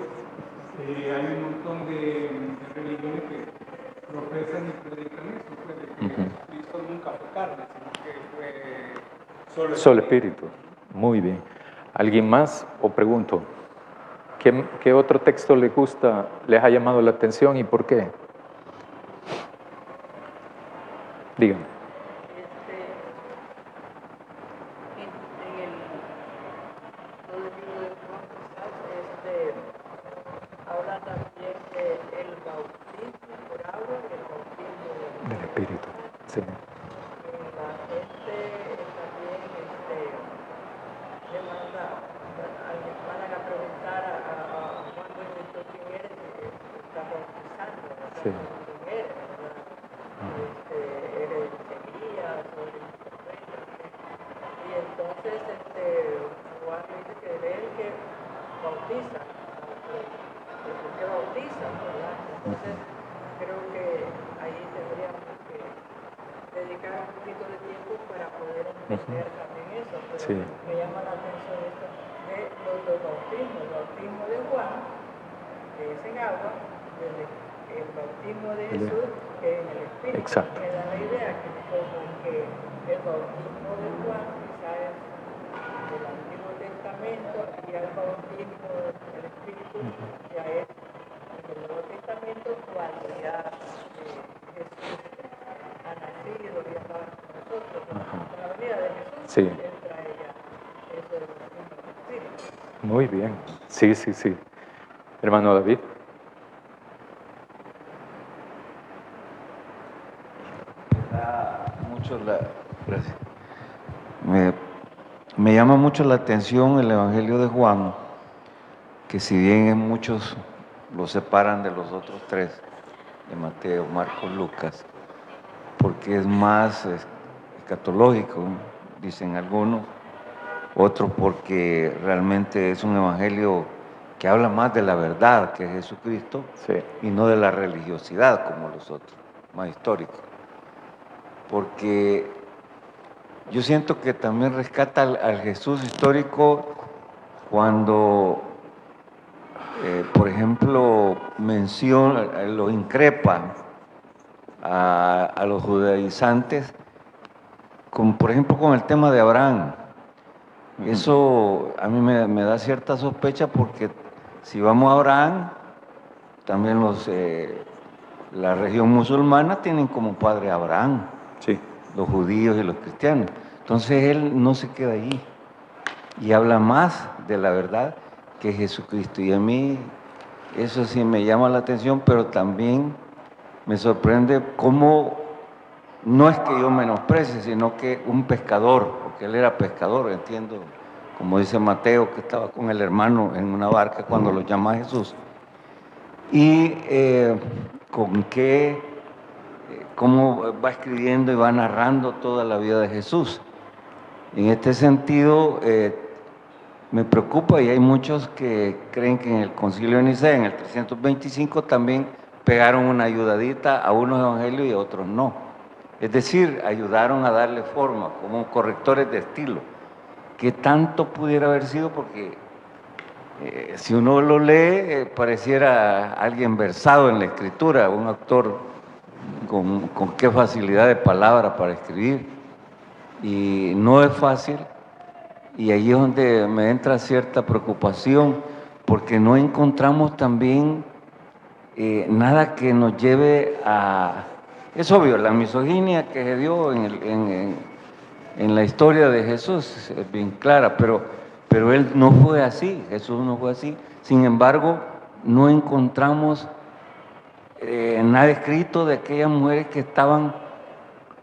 hay un montón de religiones que profesan y predican eso, pues, de que Cristo nunca fue carne, sino que fue solo espíritu. Muy bien. ¿Alguien más? O pregunto, ¿qué otro texto les gusta, les ha llamado la atención y por qué? Díganme. Habla también del bautismo por agua y el bautismo del Espíritu. Sí. Sí. mujeres, ¿verdad? Eres seguía sobre los profetas. Y entonces Juan dice que es él que bautiza, el que bautiza, ¿verdad? Entonces creo que ahí tendríamos que dedicar un poquito de tiempo para poder entender también eso. Pero Sí. me llama la atención esto de los dos bautismos. El bautismo de Juan, que es en agua, el bautismo de Jesús, que es en el Espíritu. Exacto. Me da la idea que como que el bautismo de Juan quizás es del Antiguo Testamento y el bautismo del Espíritu ya es en el Nuevo Testamento cuando ya Jesús ha nacido y estaba con nosotros. Con la venida de Jesús Sí. entra ella eso del bautismo del Espíritu. Muy bien. Sí, sí, sí. Hermano David. Gracias. Me llama mucho la atención el Evangelio de Juan, que si bien en muchos lo separan de los otros tres, de Mateo, Marcos, Lucas, porque es más escatológico, dicen algunos, otros porque realmente es un evangelio que habla más de la verdad, que es Jesucristo, Sí. y no de la religiosidad como los otros, más históricos. Porque yo siento que también rescata al Jesús histórico cuando, por ejemplo, menciona, lo increpa a los judaizantes, por ejemplo con el tema de Abraham. Eso a mí me da cierta sospecha porque si vamos a Abraham, también la región musulmana tienen como padre a Abraham, Sí. los judíos y los cristianos. Entonces él no se queda allí y habla más de la verdad que Jesucristo. Y a mí eso sí me llama la atención, pero también me sorprende cómo no es que yo menosprecie, sino que un pescador, porque él era pescador, entiendo, como dice Mateo, que estaba con el hermano en una barca cuando lo llama Jesús. Y cómo va escribiendo y va narrando toda la vida de Jesús. En este sentido, me preocupa, y hay muchos que creen que en el Concilio de Nicea, en el 325, también pegaron una ayudadita a unos evangelios y a otros no. Es decir, ayudaron a darle forma, como correctores de estilo, que tanto pudiera haber sido, porque si uno lo lee, pareciera alguien versado en la escritura, un autor con qué facilidad de palabra para escribir. Y no es fácil, y ahí es donde me entra cierta preocupación, porque no encontramos también nada que nos lleve a... Es obvio, la misoginia que se dio en la historia de Jesús es bien clara, pero él no fue así, Jesús no fue así. Sin embargo, no encontramos nada escrito de aquellas mujeres que estaban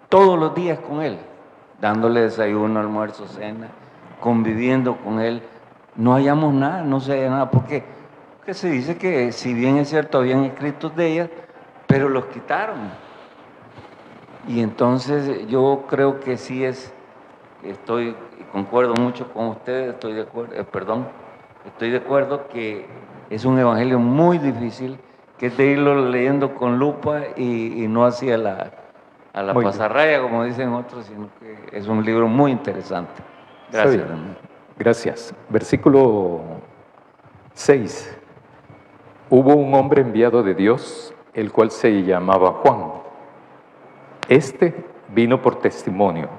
todos los días con él, dándole desayuno, almuerzo, cena, conviviendo con él. No hallamos nada, no se halla nada. ¿Por qué? Porque se dice que, si bien es cierto, habían escritos de ellas, pero los quitaron. Y entonces yo creo que sí concuerdo mucho con ustedes, estoy de acuerdo que es un evangelio muy difícil, que es de irlo leyendo con lupa y no así a la Muy bien. pasarraya, como dicen otros, sino que es un libro muy interesante. Gracias, Está bien. hermano. Gracias. Versículo 6. Hubo un hombre enviado de Dios, el cual se llamaba Juan. Este vino por testimonio,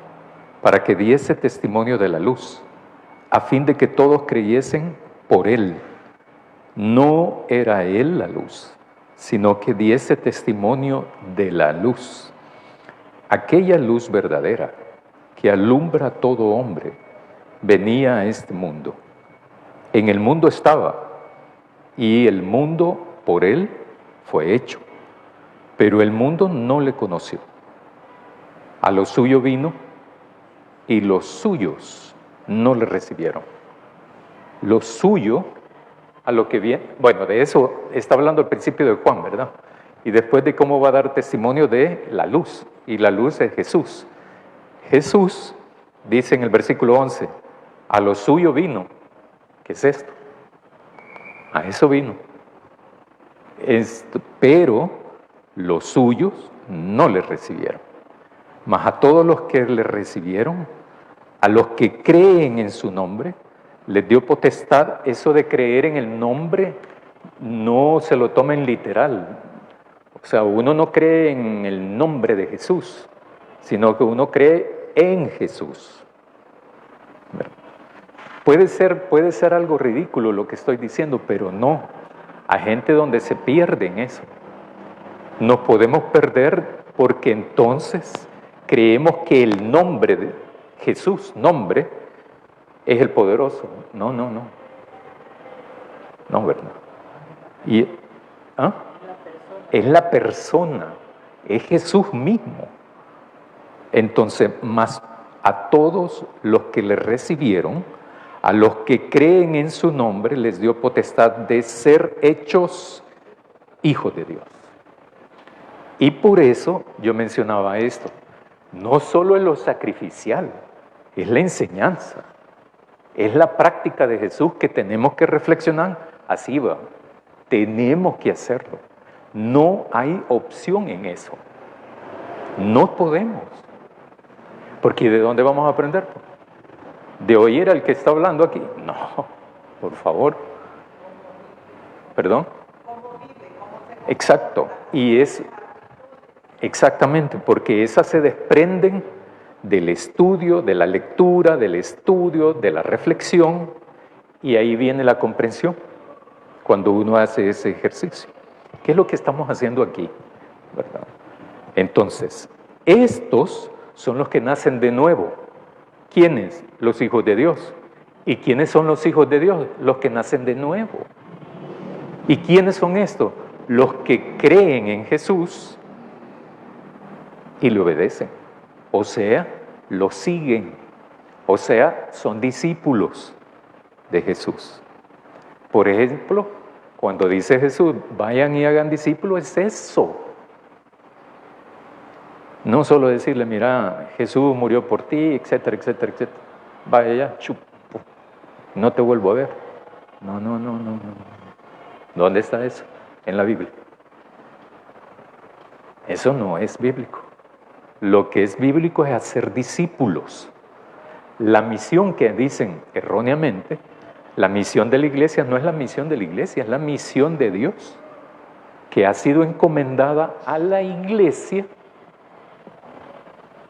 para que diese testimonio de la luz, a fin de que todos creyesen por él. No era él la luz, sino que diese testimonio de la luz. Aquella luz verdadera que alumbra a todo hombre venía a este mundo. En el mundo estaba, y el mundo por él fue hecho, pero el mundo no le conoció. A lo suyo vino, y los suyos no le recibieron. Lo suyo, a lo que viene, bueno, de eso está hablando al principio de Juan, ¿verdad? Y después de cómo va a dar testimonio de la luz. Y la luz es Jesús. Jesús dice en el versículo 11, a lo suyo vino. ¿Qué es esto? A eso vino. Pero los suyos no le recibieron. Mas a todos los que le recibieron, a los que creen en su nombre, les dio potestad. Eso de creer en el nombre no se lo tomen literal. O sea, uno no cree en el nombre de Jesús, sino que uno cree en Jesús. Puede ser algo ridículo lo que estoy diciendo, pero no. Hay gente donde se pierde en eso. Nos podemos perder porque entonces creemos que el nombre de Jesús, nombre, es el poderoso. No. No, ¿verdad? Es la persona, es Jesús mismo. Entonces, más a todos los que le recibieron, a los que creen en su nombre, les dio potestad de ser hechos hijos de Dios. Y por eso yo mencionaba esto. No solo es lo sacrificial, es la enseñanza. Es la práctica de Jesús que tenemos que reflexionar. Así va. Tenemos que hacerlo. No hay opción en eso. No podemos. Porque ¿de dónde vamos a aprender? ¿De oír al que está hablando aquí? No, por favor. ¿Perdón? Exacto. Y es exactamente, porque esas se desprenden del estudio, de la lectura, del estudio, de la reflexión, y ahí viene la comprensión, cuando uno hace ese ejercicio. ¿Qué es lo que estamos haciendo aquí? ¿Verdad? Entonces, estos son los que nacen de nuevo. ¿Quiénes? Los hijos de Dios. ¿Y quiénes son los hijos de Dios? Los que nacen de nuevo. ¿Y quiénes son estos? Los que creen en Jesús y le obedecen. O sea, lo siguen. O sea, son discípulos de Jesús. Por ejemplo, cuando dice Jesús, vayan y hagan discípulos, es eso. No solo decirle, mira, Jesús murió por ti, etcétera, etcétera, etcétera. Vaya ya, chupo, no te vuelvo a ver. No. ¿Dónde está eso? En la Biblia. Eso no es bíblico. Lo que es bíblico es hacer discípulos. La misión que dicen erróneamente, la misión de la iglesia no es la misión de la iglesia, es la misión de Dios, que ha sido encomendada a la iglesia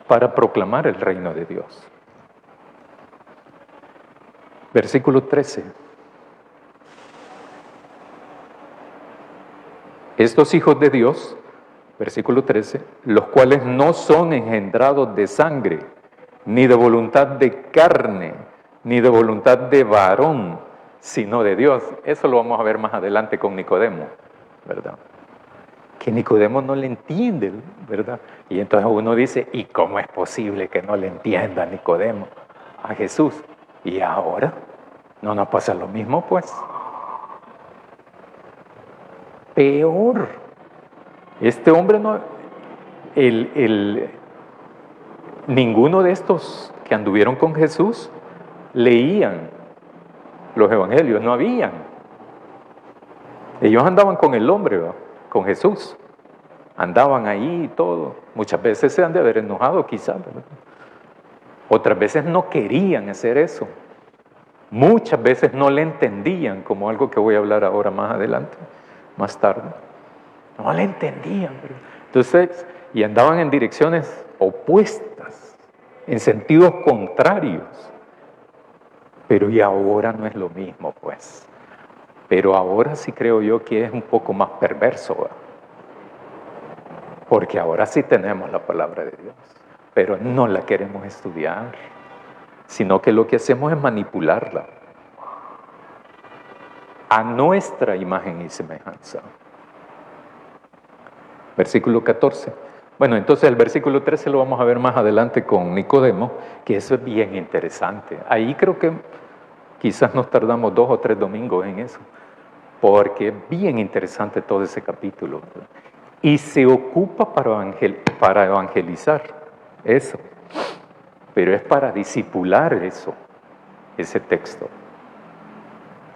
para proclamar el reino de Dios. Versículo 13. Estos hijos de Dios, versículo 13, los cuales no son engendrados de sangre, ni de voluntad de carne, ni de voluntad de varón, sino de Dios. Eso lo vamos a ver más adelante con Nicodemo, ¿verdad? Que Nicodemo no le entiende, ¿verdad? Y entonces uno dice, ¿y cómo es posible que no le entienda Nicodemo a Jesús? ¿Y ahora? ¿No nos pasa lo mismo, pues? Peor. Este hombre no... ninguno de estos que anduvieron con Jesús leían los evangelios, no habían. Ellos andaban con el hombre, ¿verdad? Con Jesús. Andaban ahí y todo. Muchas veces se han de haber enojado quizás, ¿verdad? Otras veces no querían hacer eso. Muchas veces no le entendían, como algo que voy a hablar ahora más adelante, más tarde. No le entendían, ¿verdad? Entonces, y andaban en direcciones opuestas, en sentidos contrarios. Pero y ahora no es lo mismo, pues. Pero ahora sí creo yo que es un poco más perverso, ¿verdad? Porque ahora sí tenemos la palabra de Dios, pero no la queremos estudiar, sino que lo que hacemos es manipularla a nuestra imagen y semejanza. Versículo 14. Bueno, entonces el versículo 13 lo vamos a ver más adelante con Nicodemo, que eso es bien interesante. Ahí creo que quizás nos tardamos 2 o 3 domingos en eso, porque es bien interesante todo ese capítulo. y se ocupa para evangelizar eso, pero es para discipular eso, ese texto.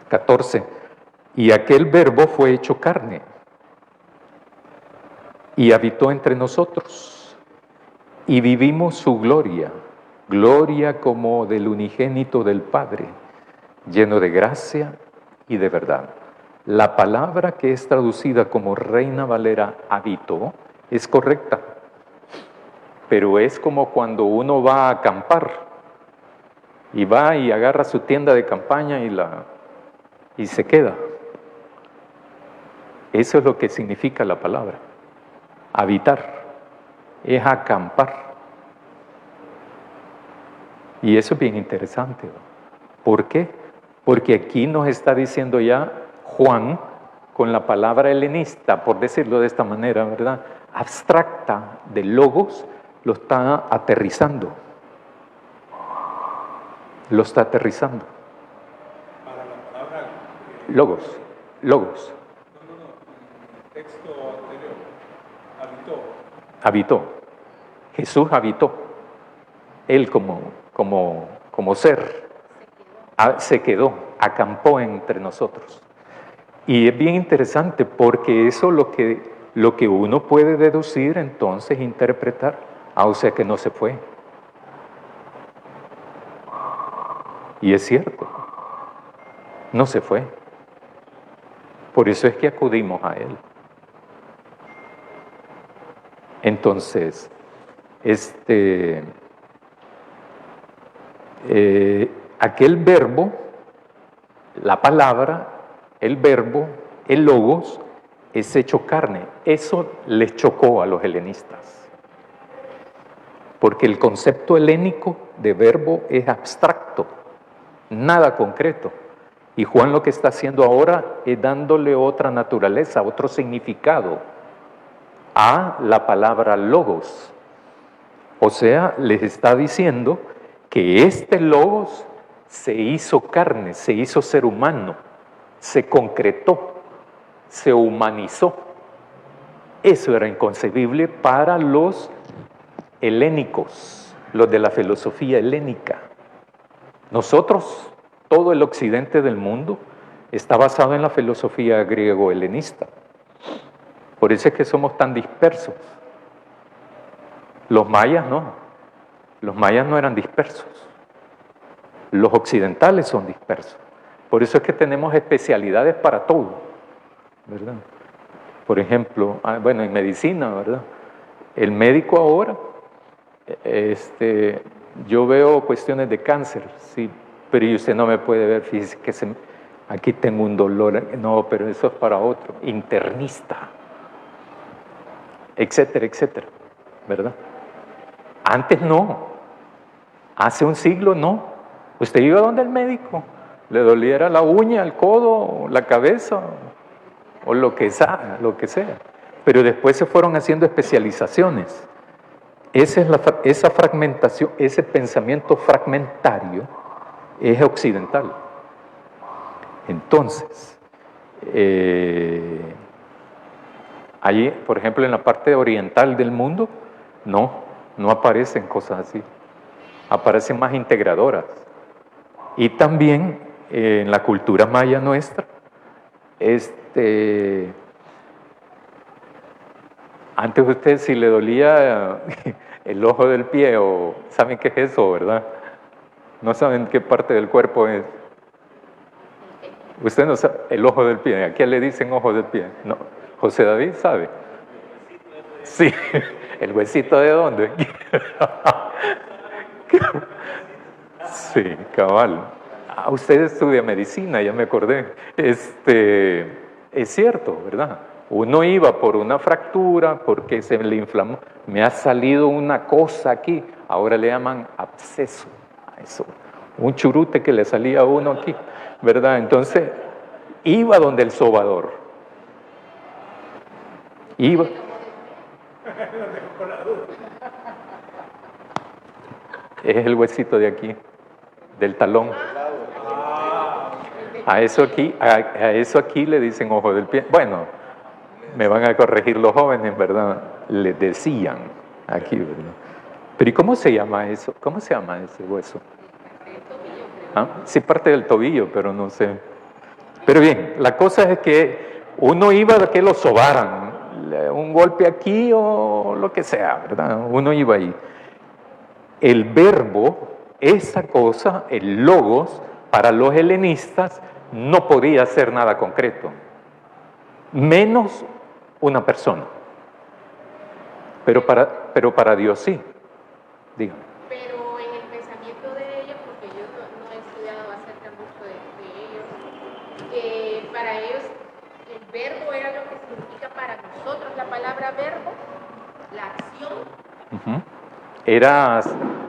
14. Y aquel verbo fue hecho carne y habitó entre nosotros y vivimos su gloria, gloria como del unigénito del Padre, lleno de gracia y de verdad. La palabra que es traducida como Reina Valera habitó es correcta, pero es como cuando uno va a acampar y va y agarra su tienda de campaña y se queda. Eso es lo que significa la palabra. Habitar es acampar. Y eso es bien interesante. ¿Por qué? Porque aquí nos está diciendo ya Juan, con la palabra helenista, por decirlo de esta manera, ¿verdad? Abstracta de logos, lo está aterrizando. Lo está aterrizando. Para la palabra Logos. el texto anterior, Habitó. Jesús habitó. Él como ser se quedó, acampó entre nosotros. Y es bien interesante porque eso lo que uno puede deducir, entonces interpretar, o sea que no se fue. Y es cierto, no se fue. Por eso es que acudimos a Él. Entonces, aquel verbo, la palabra, el verbo, el logos, es hecho carne. Eso les chocó a los helenistas. Porque el concepto helénico de verbo es abstracto, nada concreto. Y Juan lo que está haciendo ahora es dándole otra naturaleza, otro significado a la palabra logos. O sea, les está diciendo que este logos se hizo carne, se hizo ser humano, se concretó, se humanizó. Eso era inconcebible para los helénicos, los de la filosofía helénica. Nosotros, todo el occidente del mundo, está basado en la filosofía griego-helenista. Por eso es que somos tan dispersos. Los mayas no. Los mayas no eran dispersos. Los occidentales son dispersos. Por eso es que tenemos especialidades para todo, ¿verdad? Por ejemplo, en medicina, ¿verdad? El médico ahora, yo veo cuestiones de cáncer, sí, pero usted no me puede ver, fíjese que aquí tengo un dolor, no, pero eso es para otro, internista, etcétera, etcétera, ¿verdad? Antes no, hace un siglo no. Usted iba donde el médico, le doliera la uña, el codo, la cabeza, o lo que sea. Pero después se fueron haciendo especializaciones. Esa fragmentación, ese pensamiento fragmentario es occidental. Entonces, allí, por ejemplo, en la parte oriental del mundo, no aparecen cosas así. Aparecen más integradoras. Y también en la cultura maya nuestra, antes usted si le dolía el ojo del pie, o ¿saben qué es eso, verdad? No saben qué parte del cuerpo es. Usted no sabe, el ojo del pie. ¿A quién le dicen ojo del pie? No. José David sabe. Sí, el huesito de dónde. Sí, cabal. Usted estudia medicina, ya me acordé. Es cierto, ¿verdad? Uno iba por una fractura porque se le inflamó. Me ha salido una cosa aquí. Ahora le llaman absceso a eso. Un churute que le salía a uno aquí, ¿verdad? Entonces, iba donde el sobador. Iba. Es el huesito de aquí, del talón. A eso aquí le dicen ojo del pie. Bueno, Me van a corregir los jóvenes, ¿verdad? Les decían aquí, ¿verdad? Pero ¿y cómo se llama eso? ¿Cómo se llama ese hueso? ¿Ah? Sí, parte del tobillo, pero no sé. Pero bien, la cosa es que uno iba a que lo sobaran, un golpe aquí o lo que sea, ¿verdad? Uno iba ahí. El verbo, esa cosa, el logos, para los helenistas no podía ser nada concreto, menos una persona. Pero para Dios sí. Dígame. Pero en el pensamiento de ellos, porque yo no he estudiado acerca mucho de ellos, para ellos el verbo era lo que significa para nosotros la palabra verbo, la acción. Ujú. Era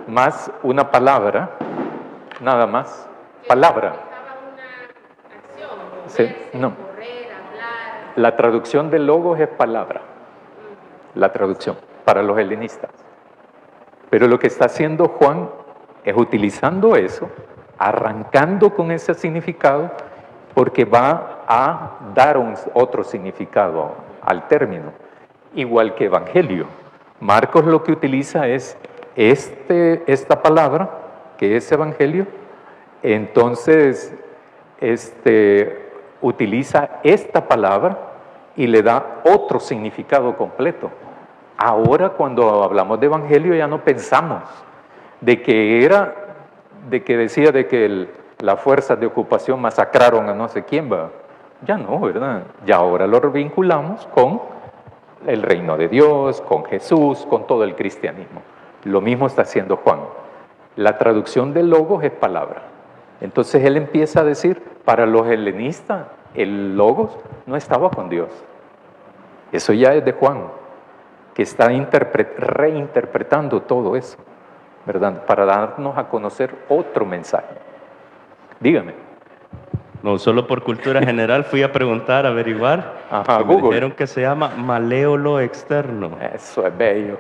más una palabra, nada más. Palabra. Significaba una acción, Sí, moverse, no. correr, hablar. La traducción de logos es palabra. La traducción para los helenistas. Pero lo que está haciendo Juan es utilizando eso, arrancando con ese significado, porque va a dar otro significado al término, igual que evangelio. Marcos lo que utiliza es esta palabra, que es evangelio, entonces utiliza esta palabra y le da otro significado completo. Ahora cuando hablamos de evangelio ya no pensamos de que decía de que las fuerzas de ocupación masacraron a no sé quién, va. Ya no, ¿verdad? Ya ahora lo vinculamos con el reino de Dios, con Jesús, con todo el cristianismo. Lo mismo está haciendo Juan. La traducción de logos es palabra. Entonces él empieza a decir, para los helenistas, el logos no estaba con Dios. Eso ya es de Juan, que está reinterpretando todo eso, ¿verdad? Para darnos a conocer otro mensaje. Dígame. No, solo por cultura general fui a preguntar, a averiguar. Ajá, y me Google. dijeron que se llama maléolo externo. Eso es bello.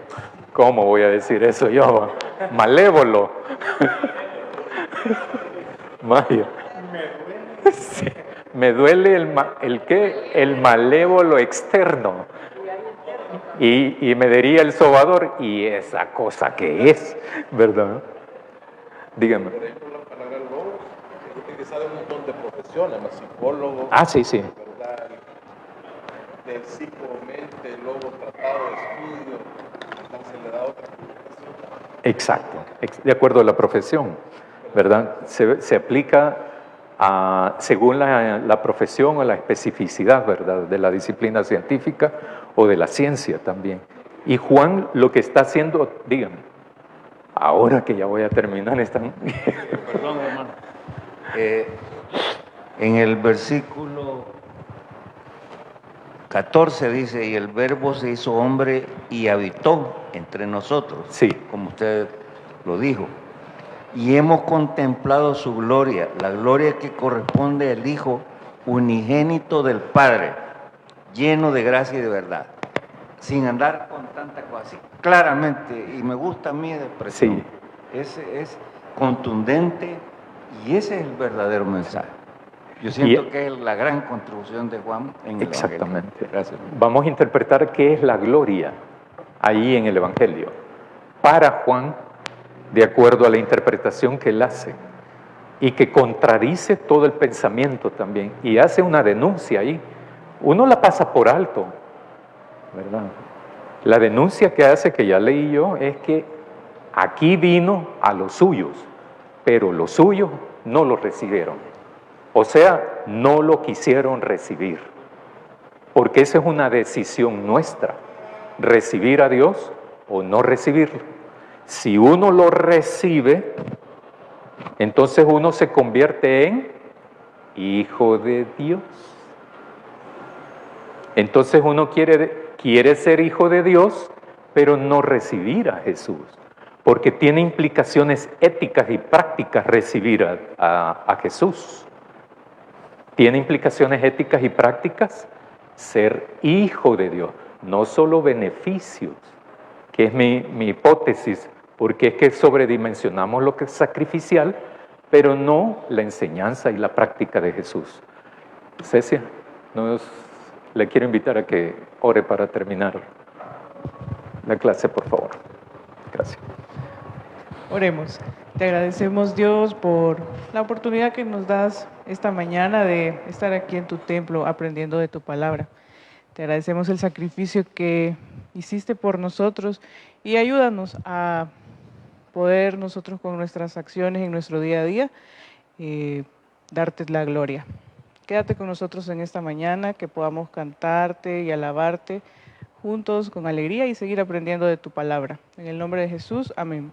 ¿Cómo voy a decir eso yo? Malévolo. Magia. Sí. Me duele el malévolo externo. Y me diría el sobador, y esa cosa que es, ¿verdad? Dígame. Por ejemplo, la palabra logos es utilizada en un montón de profesiones, los psicólogos, Ah, sí, sí. ¿verdad? Del psicomente, logos, tratado de estudio, entonces se le da otra connotación. Exacto, de acuerdo a la profesión, ¿verdad? Se aplica según la profesión o la especificidad, ¿verdad? De la disciplina científica o de la ciencia también. Y Juan lo que está haciendo, dígame, ahora que ya voy a terminar esta... Perdón, hermano. En el versículo 14 dice, y el verbo se hizo hombre y habitó entre nosotros, Sí. como usted lo dijo. Y hemos contemplado su gloria, la gloria que corresponde al Hijo unigénito del Padre, lleno de gracia y de verdad, sin andar con tanta cosa así. Claramente, y me gusta a mí de expresión, es contundente y ese es el verdadero mensaje. Yo siento que es la gran contribución de Juan en el Exactamente. Evangelio. Gracias. Vamos a interpretar qué es la gloria ahí en el Evangelio. Para Juan, de acuerdo a la interpretación que él hace, y que contradice todo el pensamiento también, y hace una denuncia ahí. Uno la pasa por alto, ¿verdad? La denuncia que hace, que ya leí yo, es que aquí vino a los suyos, pero los suyos no lo recibieron. O sea, no lo quisieron recibir. Porque esa es una decisión nuestra, recibir a Dios o no recibirlo. Si uno lo recibe, entonces uno se convierte en hijo de Dios. Entonces uno quiere ser hijo de Dios, pero no recibir a Jesús, porque tiene implicaciones éticas y prácticas recibir a Jesús. Tiene implicaciones éticas y prácticas ser hijo de Dios, no solo beneficios, que es mi hipótesis, porque es que sobredimensionamos lo que es sacrificial, pero no la enseñanza y la práctica de Jesús. Cecia, Le quiero invitar a que ore para terminar la clase, por favor. Gracias. Oremos. Te agradecemos, Dios, por la oportunidad que nos das esta mañana de estar aquí en tu templo aprendiendo de tu palabra. Te agradecemos el sacrificio que hiciste por nosotros y ayúdanos a poder nosotros con nuestras acciones en nuestro día a día darte la gloria. Quédate con nosotros en esta mañana, que podamos cantarte y alabarte juntos con alegría y seguir aprendiendo de tu palabra. En el nombre de Jesús, amén.